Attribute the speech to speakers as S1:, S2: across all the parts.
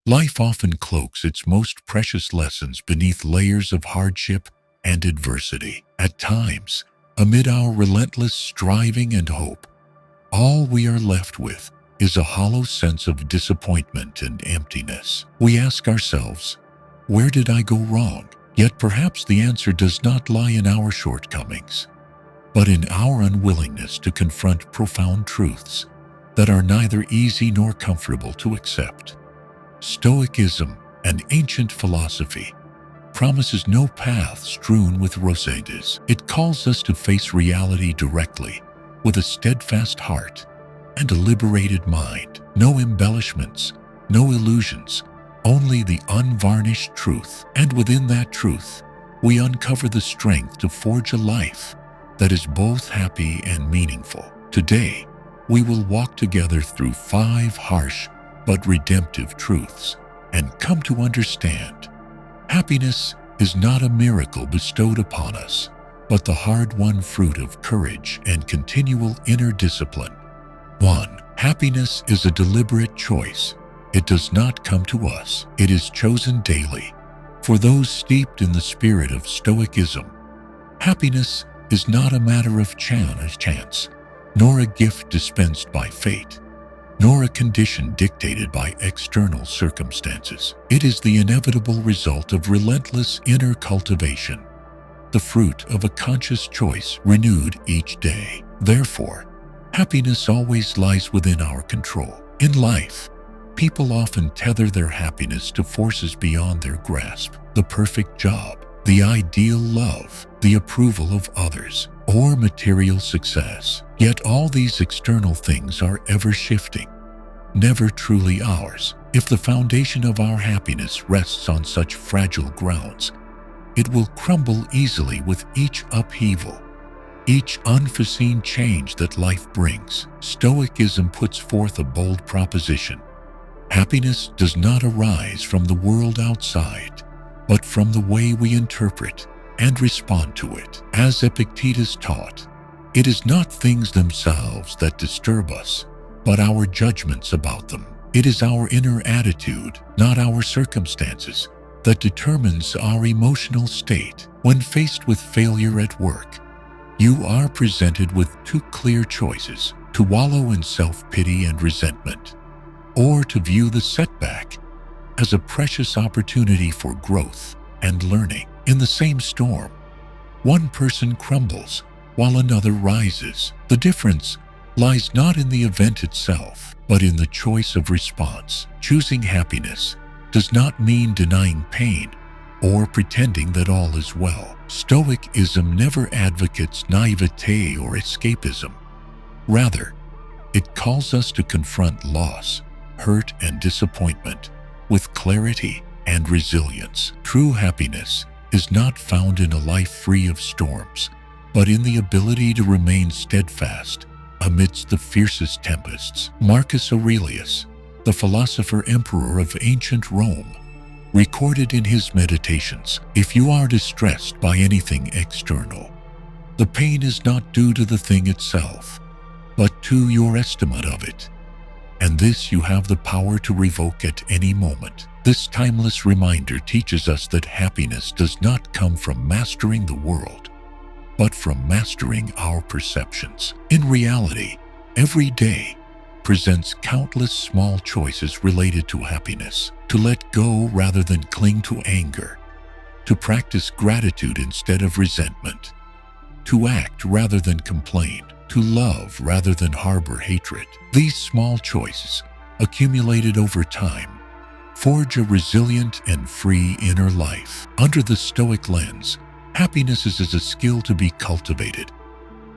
S1: Life often cloaks its most precious lessons beneath layers of hardship and adversity. At times, amid our relentless striving and hope, all we are left with is a hollow sense of disappointment and emptiness. We ask ourselves, where did I go wrong? Yet perhaps the answer does not lie in our shortcomings, but in our unwillingness to confront profound truths that are neither easy nor comfortable to accept. Stoicism, an ancient philosophy, promises no path strewn with roses. It calls us to face reality directly, with a steadfast heart and a liberated mind. No embellishments, no illusions, only the unvarnished truth. And within that truth, we uncover the strength to forge a life that is both happy and meaningful. Today, we will walk together through 5 harsh but redemptive truths and come to understand happiness is not a miracle bestowed upon us, but the hard-won fruit of courage and continual inner discipline. 1. Happiness is a deliberate choice. It does not come to us. It is chosen daily. For those steeped in the spirit of Stoicism, happiness is not a matter of chance, nor a gift dispensed by fate, nor a condition dictated by external circumstances. It is the inevitable result of relentless inner cultivation, the fruit of a conscious choice renewed each day. Therefore, happiness always lies within our control. In life, people often tether their happiness to forces beyond their grasp: the perfect job, the ideal love, the approval of others, or material success. Yet all these external things are ever shifting, never truly ours. If the foundation of our happiness rests on such fragile grounds, it will crumble easily with each upheaval, each unforeseen change that life brings. Stoicism puts forth a bold proposition. Happiness does not arise from the world outside, but from the way we interpret and respond to it. As Epictetus taught, it is not things themselves that disturb us, but our judgments about them. It is our inner attitude, not our circumstances, that determines our emotional state. When faced with failure at work, you are presented with 2 clear choices: to wallow in self-pity and resentment, or to view the setback as a precious opportunity for growth and learning. In the same storm, one person crumbles while another rises. The difference lies not in the event itself, but in the choice of response. Choosing happiness does not mean denying pain or pretending that all is well. Stoicism never advocates naivete or escapism. Rather, it calls us to confront loss, hurt, and disappointment with clarity and resilience. True happiness is not found in a life free of storms, but in the ability to remain steadfast amidst the fiercest tempests. Marcus Aurelius, the philosopher-emperor of ancient Rome, recorded in his Meditations, "If you are distressed by anything external, the pain is not due to the thing itself, but to your estimate of it, and this you have the power to revoke at any moment." This timeless reminder teaches us that happiness does not come from mastering the world, but from mastering our perceptions. In reality, every day presents countless small choices related to happiness: to let go rather than cling to anger, to practice gratitude instead of resentment, to act rather than complain, to love rather than harbor hatred. These small choices, accumulated over time, forge a resilient and free inner life. Under the Stoic lens, happiness is a skill to be cultivated,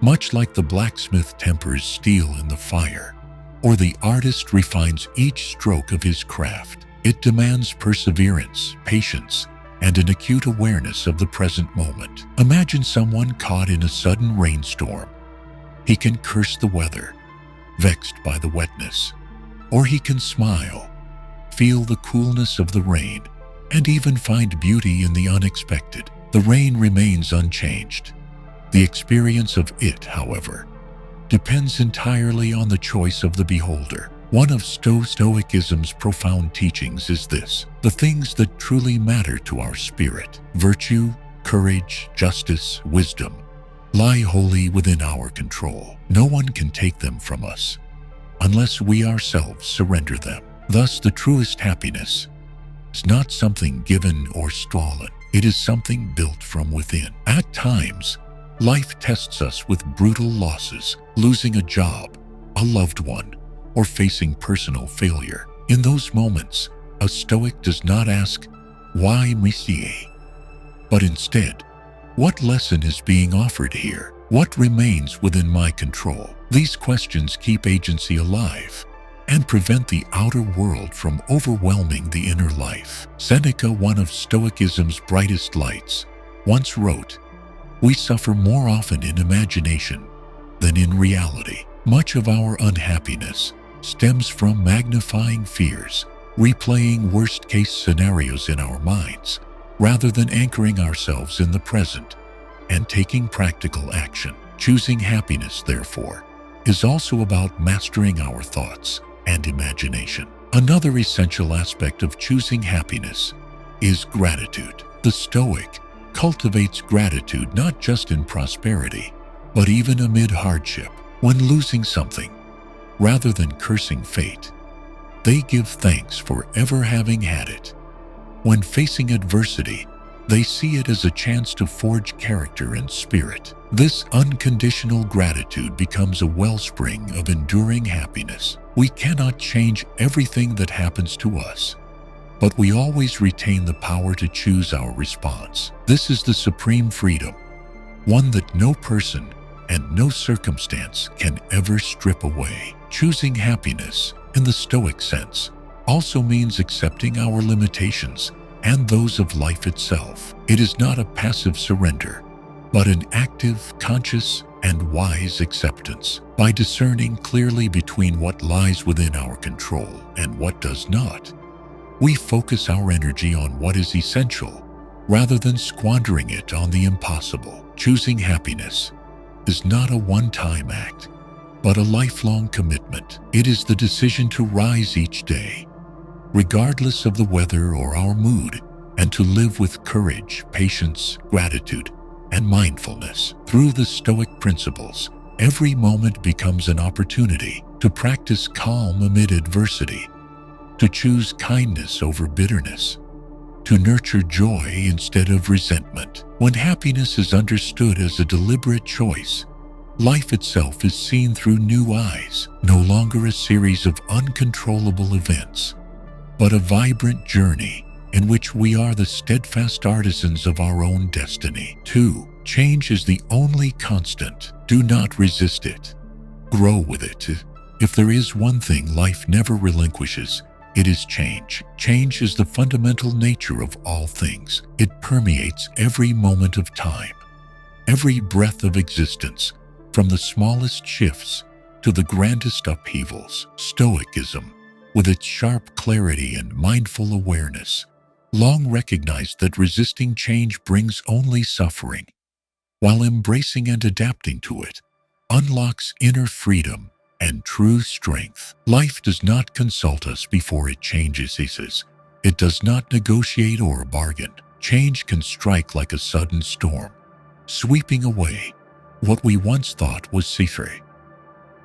S1: much like the blacksmith tempers steel in the fire, or the artist refines each stroke of his craft. It demands perseverance, patience, and an acute awareness of the present moment. Imagine someone caught in a sudden rainstorm. He can curse the weather, vexed by the wetness, or he can smile, feel the coolness of the rain, and even find beauty in the unexpected. The rain remains unchanged. The experience of it, however, depends entirely on the choice of the beholder. One of Stoicism's profound teachings is this: the things that truly matter to our spirit, virtue, courage, justice, wisdom, lie wholly within our control. No one can take them from us unless we ourselves surrender them. Thus, the truest happiness is not something given or stolen. It is something built from within. At times, life tests us with brutal losses, losing a job, a loved one, or facing personal failure. In those moments, a Stoic does not ask, "Why me?" but instead, "What lesson is being offered here? What remains within my control?" These questions keep agency alive and prevent the outer world from overwhelming the inner life. Seneca, one of Stoicism's brightest lights, once wrote, "We suffer more often in imagination than in reality." Much of our unhappiness stems from magnifying fears, replaying worst-case scenarios in our minds, rather than anchoring ourselves in the present and taking practical action. Choosing happiness, therefore, is also about mastering our thoughts and imagination. Another essential aspect of choosing happiness is gratitude. The Stoic cultivates gratitude not just in prosperity, but even amid hardship. When losing something, rather than cursing fate, they give thanks for ever having had it. When facing adversity, they see it as a chance to forge character and spirit. This unconditional gratitude becomes a wellspring of enduring happiness. We cannot change everything that happens to us, but we always retain the power to choose our response. This is the supreme freedom, one that no person and no circumstance can ever strip away. Choosing happiness, in the Stoic sense, also means accepting our limitations and those of life itself. It is not a passive surrender, but an active, conscious, and wise acceptance. By discerning clearly between what lies within our control and what does not, we focus our energy on what is essential, rather than squandering it on the impossible. Choosing happiness is not a one-time act, but a lifelong commitment. It is the decision to rise each day, regardless of the weather or our mood, and to live with courage, patience, gratitude, and mindfulness. Through the Stoic principles, every moment becomes an opportunity to practice calm amid adversity, to choose kindness over bitterness, to nurture joy instead of resentment. When happiness is understood as a deliberate choice, life itself is seen through new eyes, no longer a series of uncontrollable events, but a vibrant journey in which we are the steadfast artisans of our own destiny. 2. Change is the only constant. Do not resist it. Grow with it. If there is one thing life never relinquishes, it is change. Change is the fundamental nature of all things. It permeates every moment of time, every breath of existence, from the smallest shifts to the grandest upheavals. Stoicism, with its sharp clarity and mindful awareness, long recognized that resisting change brings only suffering, while embracing and adapting to it unlocks inner freedom and true strength. Life does not consult us before it changes, he says. It does not negotiate or bargain. Change can strike like a sudden storm, sweeping away what we once thought was safe.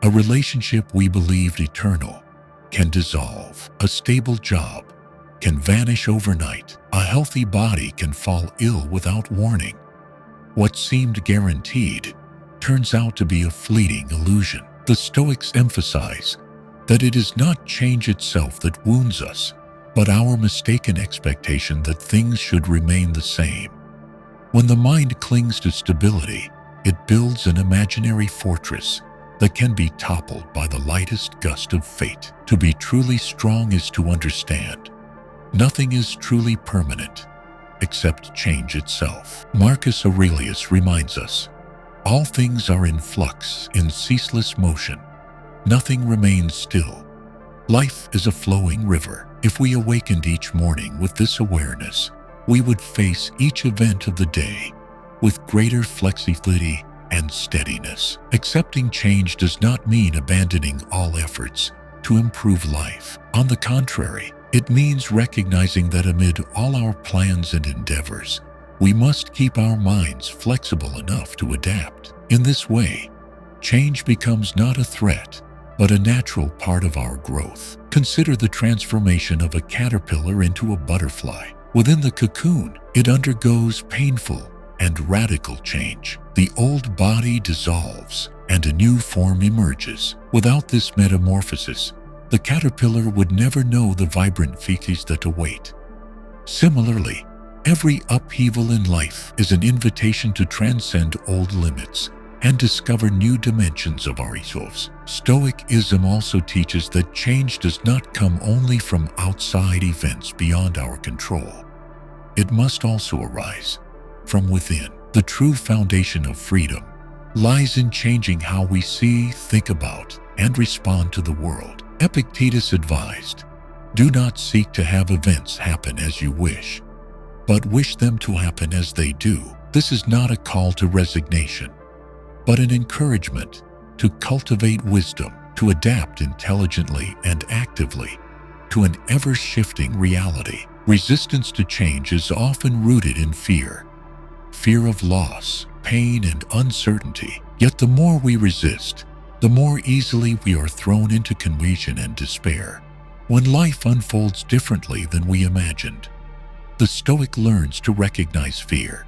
S1: A relationship we believed eternal can dissolve. A stable job can vanish overnight. A healthy body can fall ill without warning. What seemed guaranteed turns out to be a fleeting illusion. The Stoics emphasize that it is not change itself that wounds us, but our mistaken expectation that things should remain the same. When the mind clings to stability, it builds an imaginary fortress that can be toppled by the lightest gust of fate. To be truly strong is to understand nothing is truly permanent except change itself. Marcus Aurelius reminds us, all things are in flux, in ceaseless motion. Nothing remains still. Life is a flowing river. If we awakened each morning with this awareness, we would face each event of the day with greater flexibility and steadiness. Accepting change does not mean abandoning all efforts to improve life. On the contrary, it means recognizing that amid all our plans and endeavors, we must keep our minds flexible enough to adapt. In this way, change becomes not a threat, but a natural part of our growth. Consider the transformation of a caterpillar into a butterfly. Within the cocoon, it undergoes painful and radical change. The old body dissolves and a new form emerges. Without this metamorphosis, the caterpillar would never know the vibrant phases that await. Similarly, every upheaval in life is an invitation to transcend old limits and discover new dimensions of ourselves. Stoicism also teaches that change does not come only from outside events beyond our control. It must also arise from within. The true foundation of freedom lies in changing how we see, think about, and respond to the world. Epictetus advised, "Do not seek to have events happen as you wish, but wish them to happen as they do." This is not a call to resignation, but an encouragement to cultivate wisdom, to adapt intelligently and actively to an ever-shifting reality. Resistance to change is often rooted in fear of loss, pain, and uncertainty. Yet the more we resist, the more easily we are thrown into confusion and despair. When life unfolds differently than we imagined, the Stoic learns to recognize fear,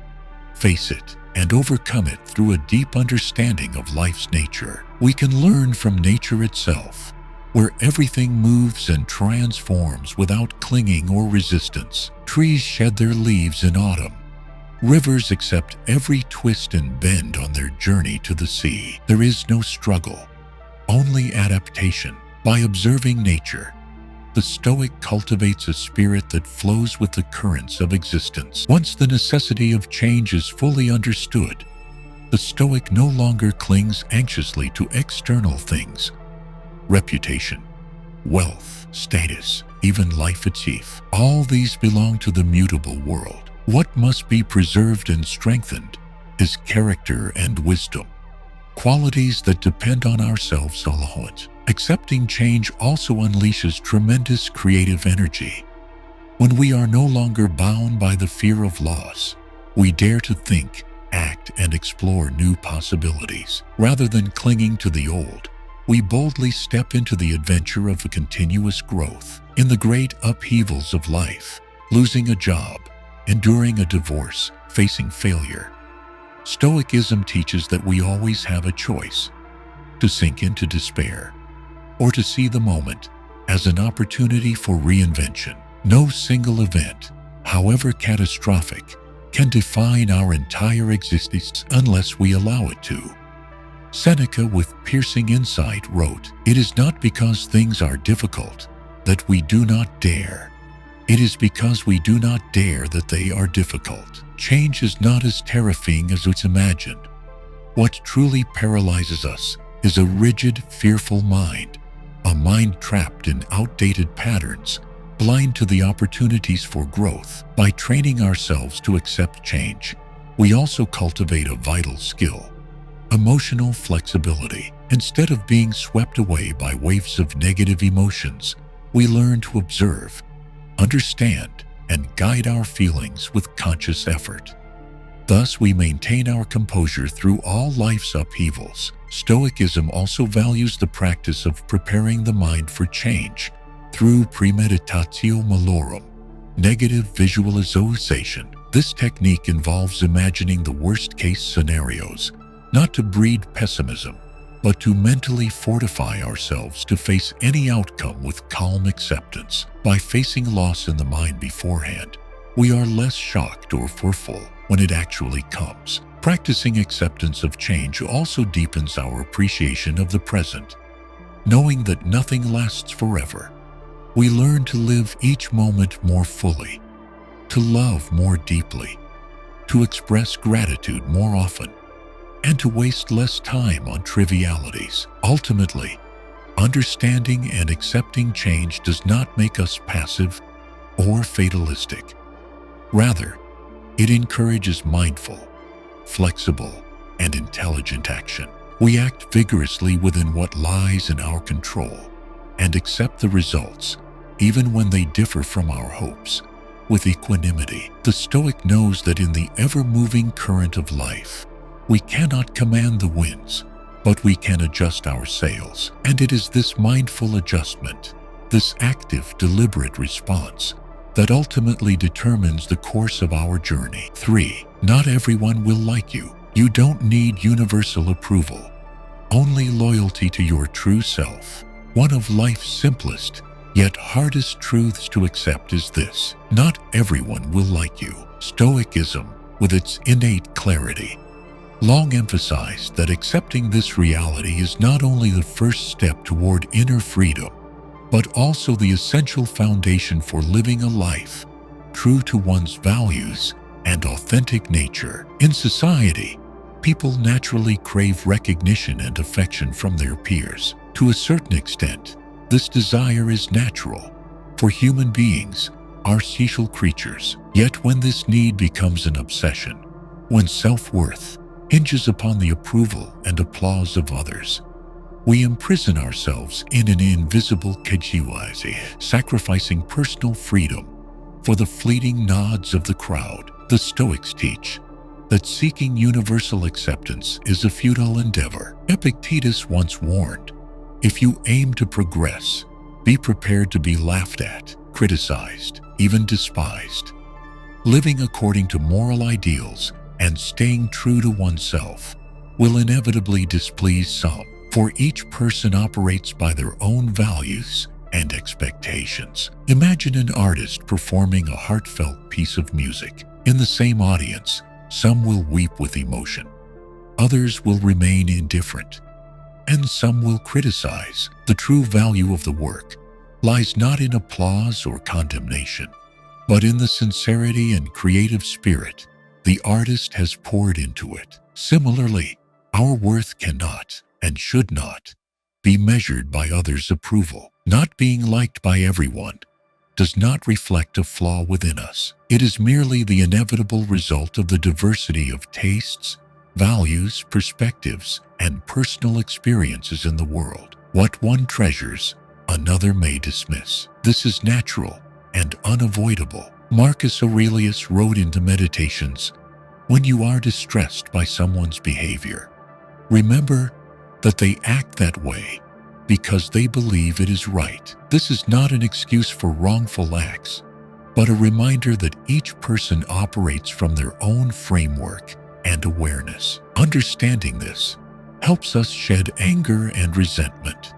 S1: face it, and overcome it through a deep understanding of life's nature. We can learn from nature itself, where everything moves and transforms without clinging or resistance. Trees shed their leaves in autumn. Rivers accept every twist and bend on their journey to the sea. There is no struggle, only adaptation. By observing nature, the Stoic cultivates a spirit that flows with the currents of existence. Once the necessity of change is fully understood, the Stoic no longer clings anxiously to external things. Reputation, wealth, status, even life itself. All these belong to the mutable world. What must be preserved and strengthened is character and wisdom, qualities that depend on ourselves alone. Accepting change also unleashes tremendous creative energy. When we are no longer bound by the fear of loss, we dare to think, act, and explore new possibilities. Rather than clinging to the old, we boldly step into the adventure of a continuous growth. In the great upheavals of life, losing a job, enduring a divorce, facing failure, Stoicism teaches that we always have a choice: to sink into despair or to see the moment as an opportunity for reinvention. No single event, however catastrophic, can define our entire existence unless we allow it to. Seneca, with piercing insight, wrote, "It is not because things are difficult that we do not dare. It is because we do not dare that they are difficult." Change is not as terrifying as it's imagined. What truly paralyzes us is a rigid, fearful mind, a mind trapped in outdated patterns, blind to the opportunities for growth. By training ourselves to accept change, we also cultivate a vital skill: emotional flexibility. Instead of being swept away by waves of negative emotions, we learn to observe, understand, and guide our feelings with conscious effort. Thus, we maintain our composure through all life's upheavals. Stoicism also values the practice of preparing the mind for change through premeditatio malorum, negative visualization. This technique involves imagining the worst-case scenarios, not to breed pessimism, but to mentally fortify ourselves to face any outcome with calm acceptance. By facing loss in the mind beforehand, we are less shocked or fearful when it actually comes. Practicing acceptance of change also deepens our appreciation of the present. Knowing that nothing lasts forever, we learn to live each moment more fully, to love more deeply, to express gratitude more often, and to waste less time on trivialities. Ultimately, understanding and accepting change does not make us passive or fatalistic. Rather, it encourages mindful, flexible, and intelligent action. We act vigorously within what lies in our control, and accept the results, even when they differ from our hopes, with equanimity. The Stoic knows that in the ever-moving current of life, we cannot command the winds, but we can adjust our sails. And it is this mindful adjustment, this active, deliberate response, that ultimately determines the course of our journey. 3. Not everyone will like you. You don't need universal approval, only loyalty to your true self. One of life's simplest, yet hardest truths to accept is this: not everyone will like you. Stoicism, with its innate clarity, long emphasized that accepting this reality is not only the first step toward inner freedom, but also the essential foundation for living a life true to one's values and authentic nature. In society, people naturally crave recognition and affection from their peers. To a certain extent, this desire is natural, for human beings are social creatures. Yet when this need becomes an obsession, when self-worth hinges upon the approval and applause of others, we imprison ourselves in an invisible cage, sacrificing personal freedom for the fleeting nods of the crowd. The Stoics teach that seeking universal acceptance is a futile endeavor. Epictetus once warned, if you aim to progress, be prepared to be laughed at, criticized, even despised. Living according to moral ideals and staying true to oneself will inevitably displease some, for each person operates by their own values and expectations. Imagine an artist performing a heartfelt piece of music. In the same audience, some will weep with emotion, others will remain indifferent, and some will criticize. The true value of the work lies not in applause or condemnation, but in the sincerity and creative spirit the artist has poured into it. Similarly, our worth cannot and should not be measured by others' approval. Not being liked by everyone does not reflect a flaw within us. It is merely the inevitable result of the diversity of tastes, values, perspectives, and personal experiences in the world. What one treasures, another may dismiss. This is natural and unavoidable. Marcus Aurelius wrote in the Meditations, when you are distressed by someone's behavior, remember that they act that way because they believe it is right. This is not an excuse for wrongful acts, but a reminder that each person operates from their own framework and awareness. Understanding this helps us shed anger and resentment,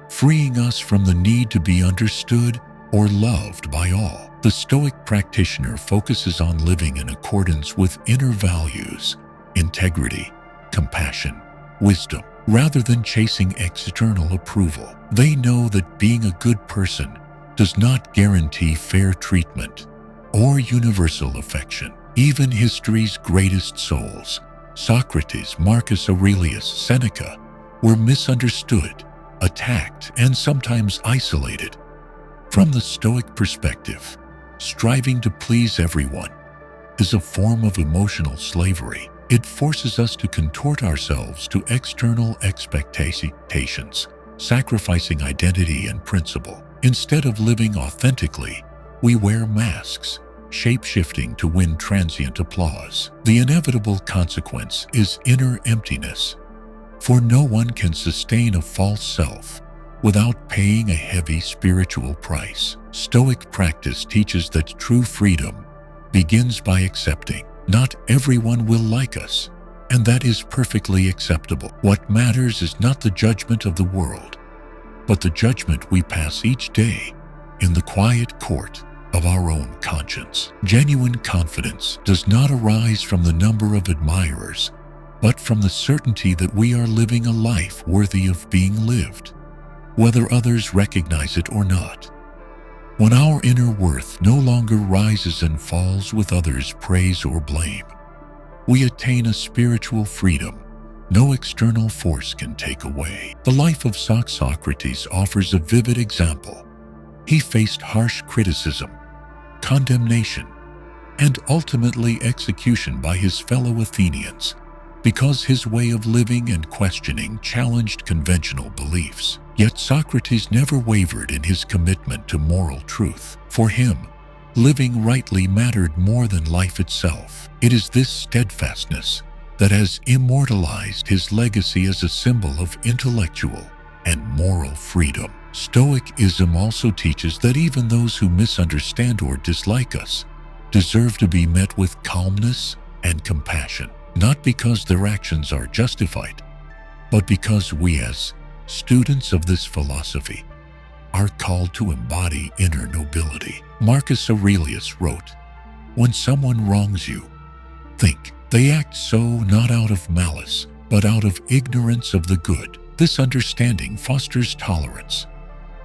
S1: freeing us from the need to be understood or loved by all. The Stoic practitioner focuses on living in accordance with inner values, integrity, compassion, wisdom, rather than chasing external approval. They know that being a good person does not guarantee fair treatment or universal affection. Even history's greatest souls, Socrates, Marcus Aurelius, Seneca, were misunderstood, attacked, and sometimes isolated. From the Stoic perspective, striving to please everyone is a form of emotional slavery. It forces us to contort ourselves to external expectations, sacrificing identity and principle. Instead of living authentically, we wear masks, shape-shifting to win transient applause. The inevitable consequence is inner emptiness, for no one can sustain a false self without paying a heavy spiritual price. Stoic practice teaches that true freedom begins by accepting not everyone will like us, and that is perfectly acceptable. What matters is not the judgment of the world, but the judgment we pass each day in the quiet court of our own conscience. Genuine confidence does not arise from the number of admirers, but from the certainty that we are living a life worthy of being lived, whether others recognize it or not. When our inner worth no longer rises and falls with others' praise or blame, we attain a spiritual freedom no external force can take away. The life of Socrates offers a vivid example. He faced harsh criticism, condemnation, and ultimately execution by his fellow Athenians, because his way of living and questioning challenged conventional beliefs. Yet Socrates never wavered in his commitment to moral truth. For him, living rightly mattered more than life itself. It is this steadfastness that has immortalized his legacy as a symbol of intellectual and moral freedom. Stoicism also teaches that even those who misunderstand or dislike us deserve to be met with calmness and compassion, not because their actions are justified, but because we as students of this philosophy are called to embody inner nobility. Marcus Aurelius wrote, "When someone wrongs you, think they act so not out of malice, but out of ignorance of the good." This understanding fosters tolerance,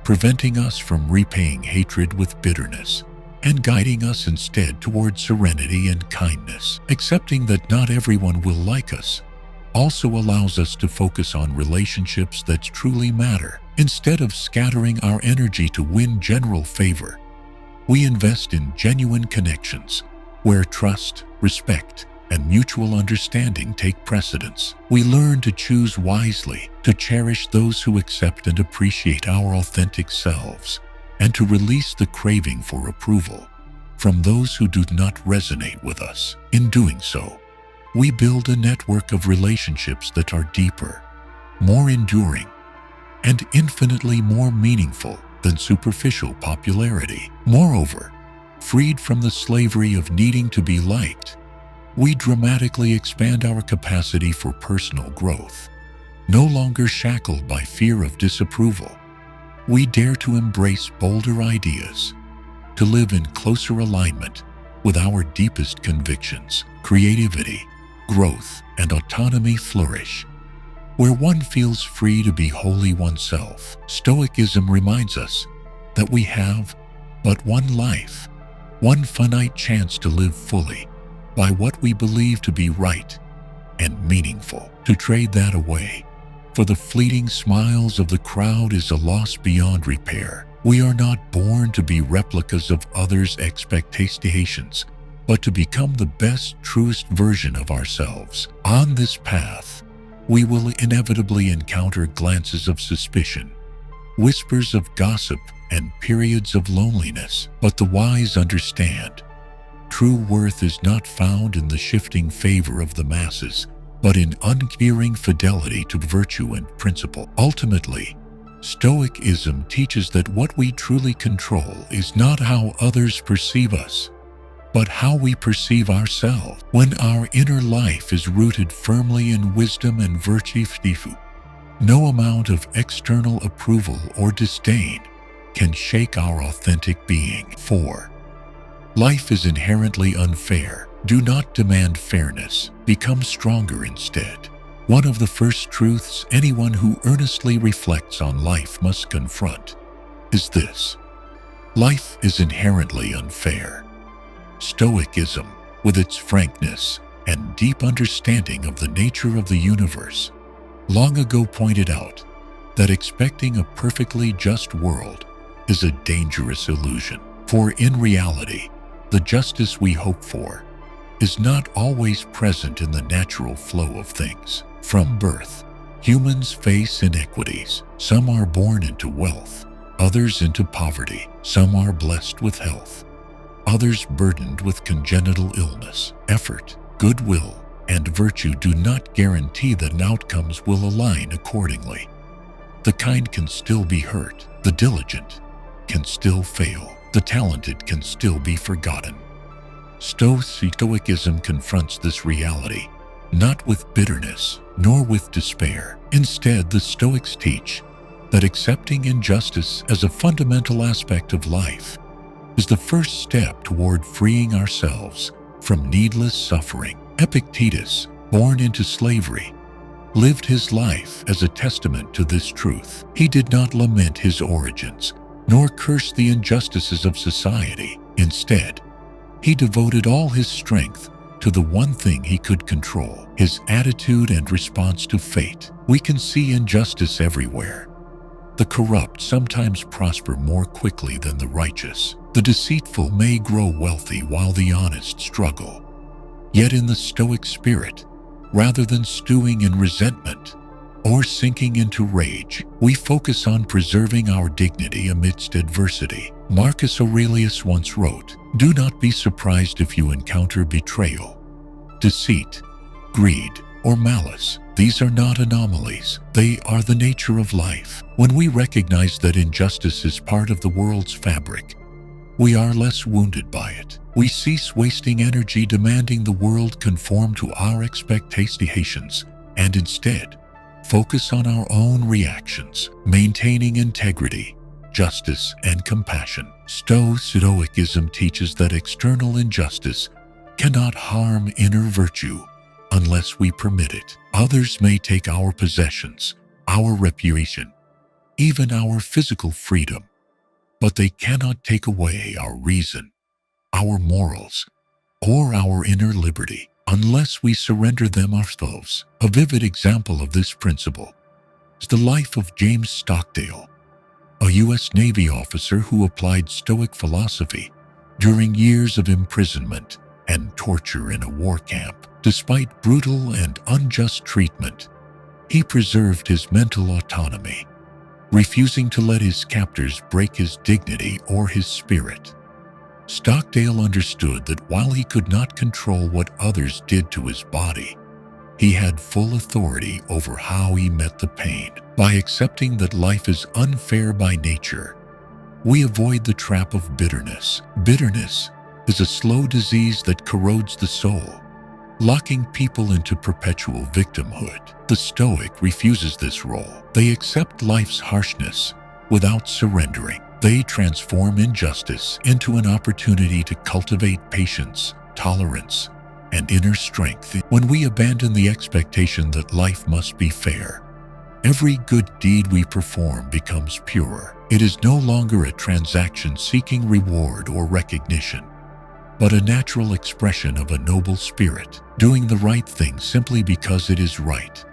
S1: preventing us from repaying hatred with bitterness and guiding us instead toward serenity and kindness. Accepting that not everyone will like us also allows us to focus on relationships that truly matter. Instead of scattering our energy to win general favor, we invest in genuine connections where trust, respect, and mutual understanding take precedence. We learn to choose wisely, to cherish those who accept and appreciate our authentic selves, and to release the craving for approval from those who do not resonate with us. In doing so, we build a network of relationships that are deeper, more enduring, and infinitely more meaningful than superficial popularity. Moreover, freed from the slavery of needing to be liked, we dramatically expand our capacity for personal growth. No longer shackled by fear of disapproval, we dare to embrace bolder ideas, to live in closer alignment with our deepest convictions. Creativity, growth, and autonomy flourish where one feels free to be wholly oneself. Stoicism reminds us that we have but one life, one finite chance to live fully by what we believe to be right and meaningful. To trade that away for the fleeting smiles of the crowd is a loss beyond repair. We are not born to be replicas of others' expectations, but to become the best, truest version of ourselves. On this path, we will inevitably encounter glances of suspicion, whispers of gossip, and periods of loneliness. But the wise understand true worth is not found in the shifting favor of the masses, but in unvarying fidelity to virtue and principle. Ultimately, Stoicism teaches that what we truly control is not how others perceive us, but how we perceive ourselves. When our inner life is rooted firmly in wisdom and virtue, no amount of external approval or disdain can shake our authentic being. 4. Life is inherently unfair. Do not demand fairness. Become stronger instead. One of the first truths anyone who earnestly reflects on life must confront is this: life is inherently unfair. Stoicism, with its frankness and deep understanding of the nature of the universe, long ago pointed out that expecting a perfectly just world is a dangerous illusion. For in reality, the justice we hope for is not always present in the natural flow of things. From birth, humans face inequities. Some are born into wealth, others into poverty. Some are blessed with health, others burdened with congenital illness. Effort, goodwill, and virtue do not guarantee that outcomes will align accordingly. The kind can still be hurt. The diligent can still fail. The talented can still be forgotten. Stoicism confronts this reality, not with bitterness, nor with despair. Instead, the Stoics teach that accepting injustice as a fundamental aspect of life is the first step toward freeing ourselves from needless suffering. Epictetus, born into slavery, lived his life as a testament to this truth. He did not lament his origins, nor curse the injustices of society. Instead, he devoted all his strength to the one thing he could control: his attitude and response to fate. We can see injustice everywhere. The corrupt sometimes prosper more quickly than the righteous. The deceitful may grow wealthy while the honest struggle. Yet in the Stoic spirit, Rather than stewing in resentment or sinking into rage, we focus on preserving our dignity amidst adversity. Marcus Aurelius once wrote, "Do not be surprised if you encounter betrayal, deceit, greed, or malice. These are not anomalies. They are the nature of life." When we recognize that injustice is part of the world's fabric, we are less wounded by it. We cease wasting energy demanding the world conform to our expectations and instead focus on our own reactions, maintaining integrity, justice, and compassion. Stoicism teaches that external injustice cannot harm inner virtue unless we permit it. Others may take our possessions, our reputation, even our physical freedom, but they cannot take away our reason, our morals, or our inner liberty unless we surrender them ourselves. A vivid example of this principle is the life of James Stockdale, a U.S. Navy officer who applied Stoic philosophy during years of imprisonment and torture in a war camp. Despite brutal and unjust treatment, he preserved his mental autonomy, refusing to let his captors break his dignity or his spirit. Stockdale understood that while he could not control what others did to his body, he had full authority over how he met the pain. By accepting that life is unfair by nature, we avoid the trap of bitterness. Bitterness is a slow disease that corrodes the soul, locking people into perpetual victimhood. The Stoic refuses this role. They accept life's harshness without surrendering. They transform injustice into an opportunity to cultivate patience, tolerance, and inner strength. When we abandon the expectation that life must be fair, every good deed we perform becomes pure. It is no longer a transaction seeking reward or recognition, but a natural expression of a noble spirit, doing the right thing simply because it is right.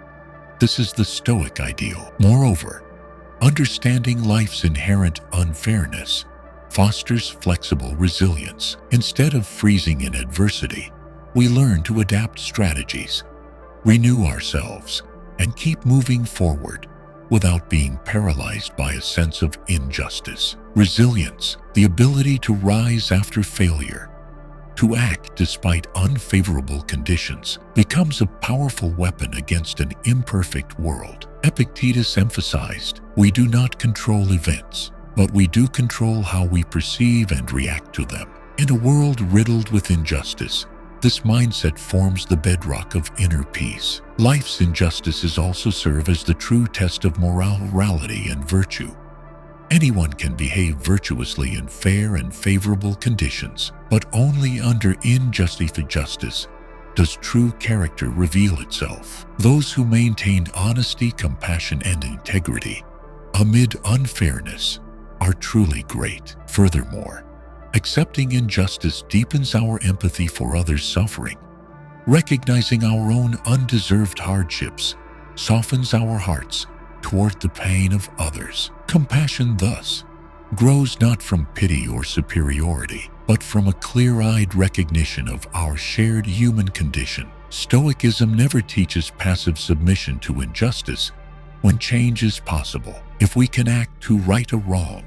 S1: This is the Stoic ideal. Moreover, understanding life's inherent unfairness fosters flexible resilience. Instead of freezing in adversity, we learn to adapt strategies, renew ourselves, and keep moving forward without being paralyzed by a sense of injustice. Resilience, the ability to rise after failure, to act despite unfavorable conditions, becomes a powerful weapon against an imperfect world. Epictetus emphasized, "We do not control events, but we do control how we perceive and react to them." In a world riddled with injustice, this mindset forms the bedrock of inner peace. Life's injustices also serve as the true test of morality and virtue. Anyone can behave virtuously in fair and favorable conditions, but only under injustice does true character reveal itself. Those who maintain honesty, compassion, and integrity amid unfairness are truly great. Furthermore, accepting injustice deepens our empathy for others' suffering. Recognizing our own undeserved hardships softens our hearts toward the pain of others. Compassion, thus, grows not from pity or superiority, but from a clear-eyed recognition of our shared human condition. Stoicism never teaches passive submission to injustice when change is possible. If we can act to right a wrong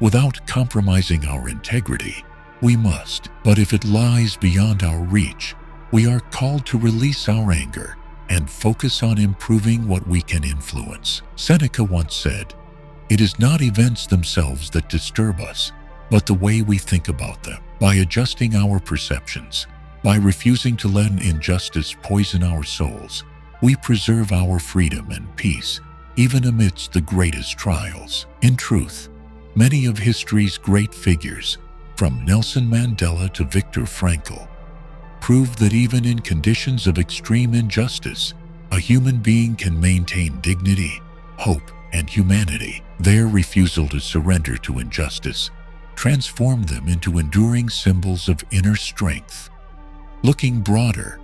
S1: without compromising our integrity, we must. But if it lies beyond our reach, we are called to release our anger and focus on improving what we can influence. Seneca once said, "It is not events themselves that disturb us, but the way we think about them." By adjusting our perceptions, by refusing to let injustice poison our souls, we preserve our freedom and peace, even amidst the greatest trials. In truth, many of history's great figures, from Nelson Mandela to Viktor Frankl, prove that even in conditions of extreme injustice, a human being can maintain dignity, hope, and humanity. Their refusal to surrender to injustice transformed them into enduring symbols of inner strength. Looking broader,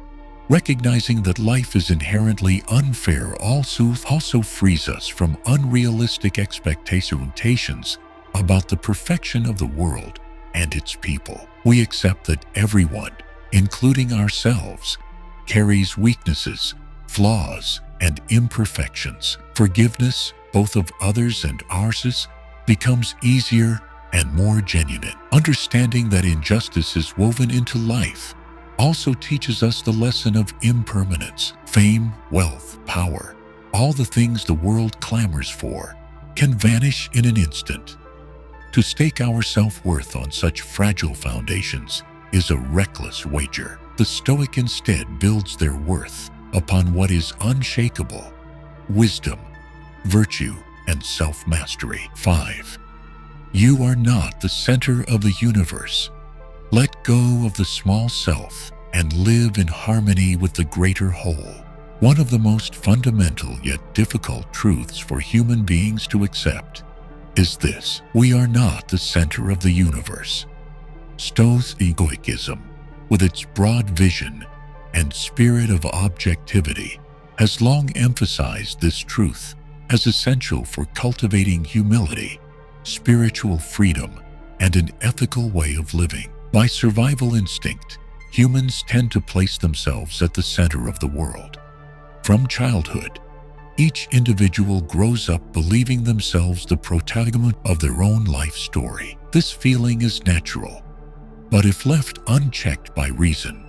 S1: recognizing that life is inherently unfair also frees us from unrealistic expectations about the perfection of the world and its people. We accept that everyone, including ourselves, carries weaknesses, flaws, and imperfections. Forgiveness, both of others and ours, becomes easier and more genuine. Understanding that injustice is woven into life also teaches us the lesson of impermanence. Fame, wealth, power, all the things the world clamors for, can vanish in an instant. To stake our self-worth on such fragile foundations is a reckless wager. The Stoic instead builds their worth upon what is unshakable: wisdom, virtue, and self-mastery. 5. You are not the center of the universe. Let go of the small self and live in harmony with the greater whole. One of the most fundamental yet difficult truths for human beings to accept is this: we are not the center of the universe. Stoicism, with its broad vision and spirit of objectivity, has long emphasized this truth as essential for cultivating humility, spiritual freedom, and an ethical way of living. By survival instinct, humans tend to place themselves at the center of the world. From childhood, each individual grows up believing themselves the protagonist of their own life story. This feeling is natural, but if left unchecked by reason,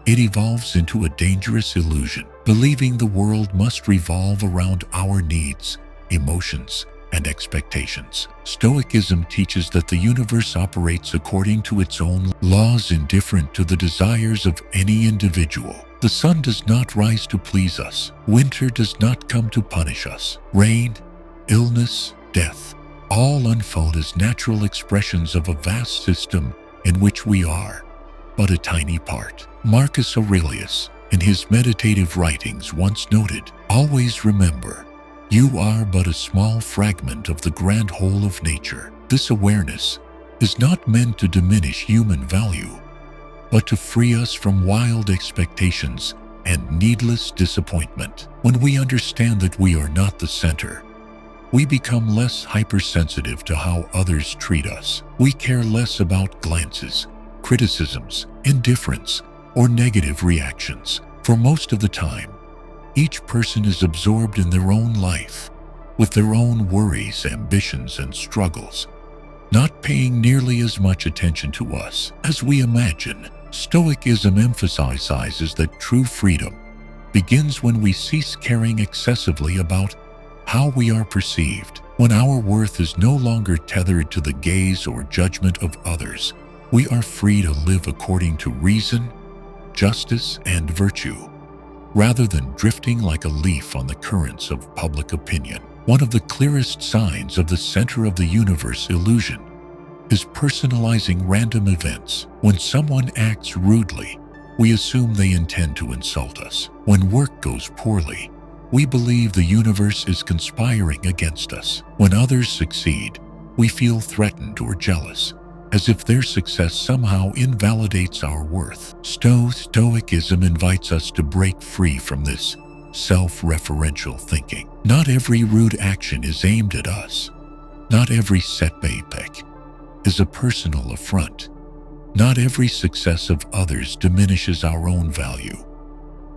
S1: it evolves into a dangerous illusion, believing the world must revolve around our needs, emotions, and expectations. Stoicism teaches that the universe operates according to its own laws, indifferent to the desires of any individual. The sun does not rise to please us. Winter does not come to punish us. Rain, illness, death, all unfold as natural expressions of a vast system in which we are but a tiny part. Marcus Aurelius, in his meditative writings, once noted, "Always remember, you are but a small fragment of the grand whole of nature." This awareness is not meant to diminish human value, but to free us from wild expectations and needless disappointment. When we understand that we are not the center, we become less hypersensitive to how others treat us. We care less about glances, criticisms, indifference, or negative reactions. For most of the time, each person is absorbed in their own life, with their own worries, ambitions, and struggles, not paying nearly as much attention to us as we imagine. Stoicism emphasizes that true freedom begins when we cease caring excessively about how we are perceived. When our worth is no longer tethered to the gaze or judgment of others, we are free to live according to reason, justice, and virtue, rather than drifting like a leaf on the currents of public opinion. One of the clearest signs of the center of the universe illusion is personalizing random events. When someone acts rudely, we assume they intend to insult us. When work goes poorly, we believe the universe is conspiring against us. When others succeed, we feel threatened or jealous, as if their success somehow invalidates our worth. Stoicism invites us to break free from this self-referential thinking. Not every rude action is aimed at us. Not every setback is a personal affront. Not every success of others diminishes our own value.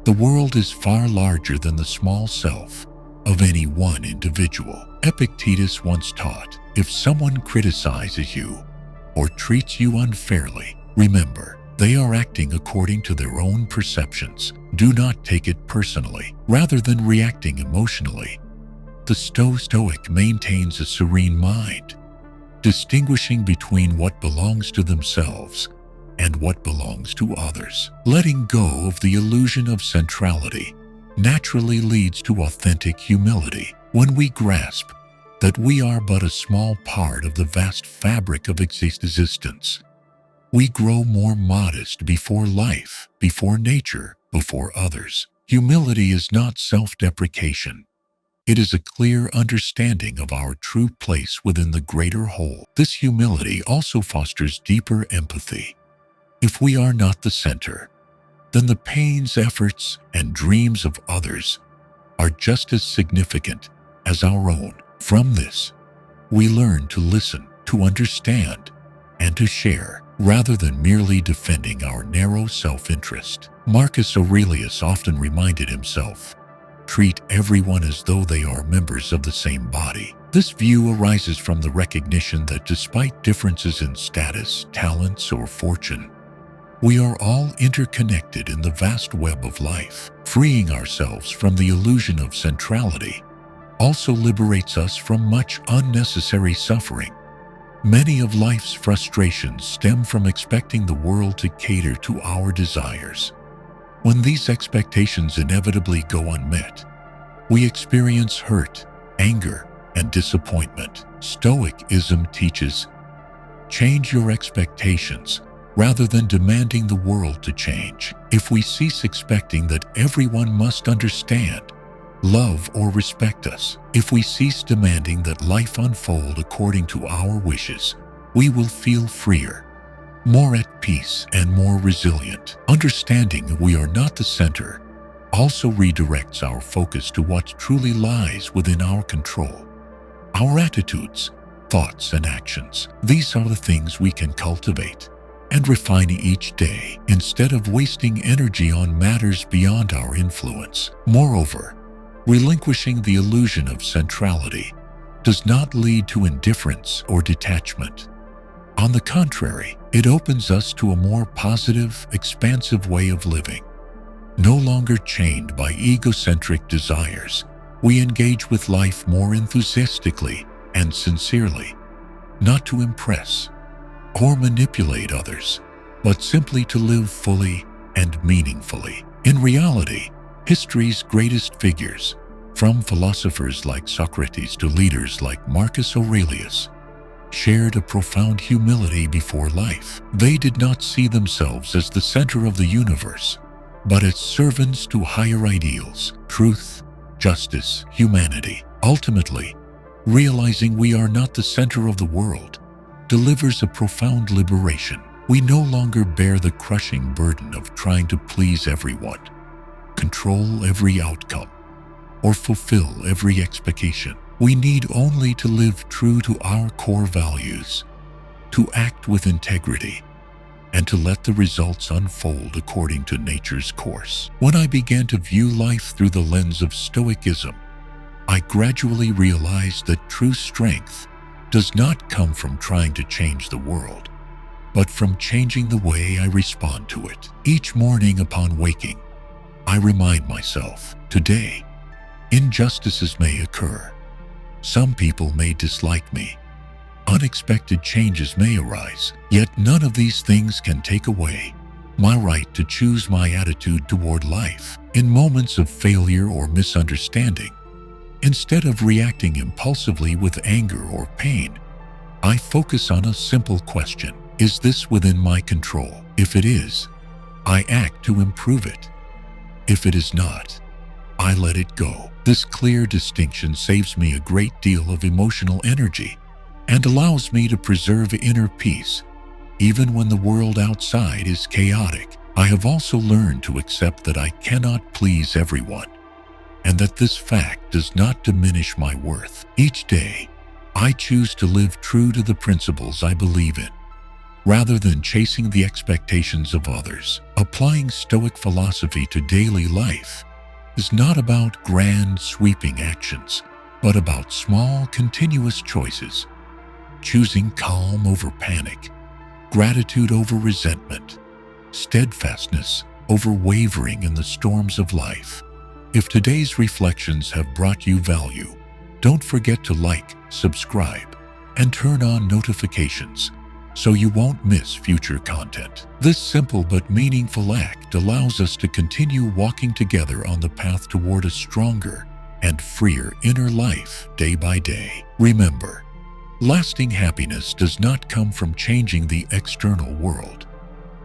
S1: The world is far larger than the small self of any one individual. Epictetus once taught, if someone criticizes you or treats you unfairly, remember, they are acting according to their own perceptions. Do not take it personally. Rather than reacting emotionally, the Stoic maintains a serene mind, distinguishing between what belongs to themselves and what belongs to others. Letting go of the illusion of centrality naturally leads to authentic humility. When we grasp that we are but a small part of the vast fabric of existence, we grow more modest before life, before nature, before others. Humility is not self-deprecation. It is a clear understanding of our true place within the greater whole. This humility also fosters deeper empathy. If we are not the center, then the pains, efforts, and dreams of others are just as significant as our own. From this, we learn to listen, to understand, and to share, rather than merely defending our narrow self-interest. Marcus Aurelius often reminded himself treat everyone as though they are members of the same body. This view arises from the recognition that despite differences in status, talents, or fortune, we are all interconnected in the vast web of life. Freeing ourselves from the illusion of centrality also liberates us from much unnecessary suffering. Many of life's frustrations stem from expecting the world to cater to our desires. When these expectations inevitably go unmet, we experience hurt, anger, and disappointment. Stoicism teaches, change your expectations rather than demanding the world to change. If we cease expecting that everyone must understand, love, or respect us, if we cease demanding that life unfold according to our wishes, we will feel freer, more at peace, and more resilient. Understanding we are not the center also redirects our focus to what truly lies within our control. Our attitudes, thoughts, and actions. These are the things we can cultivate and refine each day instead of wasting energy on matters beyond our influence. Moreover, relinquishing the illusion of centrality does not lead to indifference or detachment. On the contrary, it opens us to a more positive, expansive way of living. No longer chained by egocentric desires, we engage with life more enthusiastically and sincerely, not to impress or manipulate others, but simply to live fully and meaningfully. In reality, history's greatest figures, from philosophers like Socrates to leaders like Marcus Aurelius, shared a profound humility before life. They did not see themselves as the center of the universe, but as servants to higher ideals, truth, justice, humanity. Ultimately, realizing we are not the center of the world delivers a profound liberation. We no longer bear the crushing burden of trying to please everyone, control every outcome, or fulfill every expectation. We need only to live true to our core values, to act with integrity, and to let the results unfold according to nature's course. When I began to view life through the lens of Stoicism, I gradually realized that true strength does not come from trying to change the world, but from changing the way I respond to it. Each morning upon waking, I remind myself, today, injustices may occur. Some people may dislike me. Unexpected changes may arise, yet none of these things can take away my right to choose my attitude toward life. In moments of failure or misunderstanding, instead of reacting impulsively with anger or pain, I focus on a simple question. Is this within my control? If it is, I act to improve it. If it is not, I let it go. This clear distinction saves me a great deal of emotional energy and allows me to preserve inner peace, even when the world outside is chaotic. I have also learned to accept that I cannot please everyone, and that this fact does not diminish my worth. Each day, I choose to live true to the principles I believe in, rather than chasing the expectations of others. Applying Stoic philosophy to daily life is not about grand, sweeping actions, but about small, continuous choices. Choosing calm over panic, gratitude over resentment, steadfastness over wavering in the storms of life. If today's reflections have brought you value, don't forget to like, subscribe, and turn on notifications so you won't miss future content. This simple but meaningful act allows us to continue walking together on the path toward a stronger and freer inner life day by day. Remember, lasting happiness does not come from changing the external world,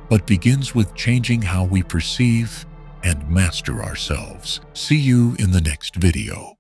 S1: but begins with changing how we perceive and master ourselves. See you in the next video.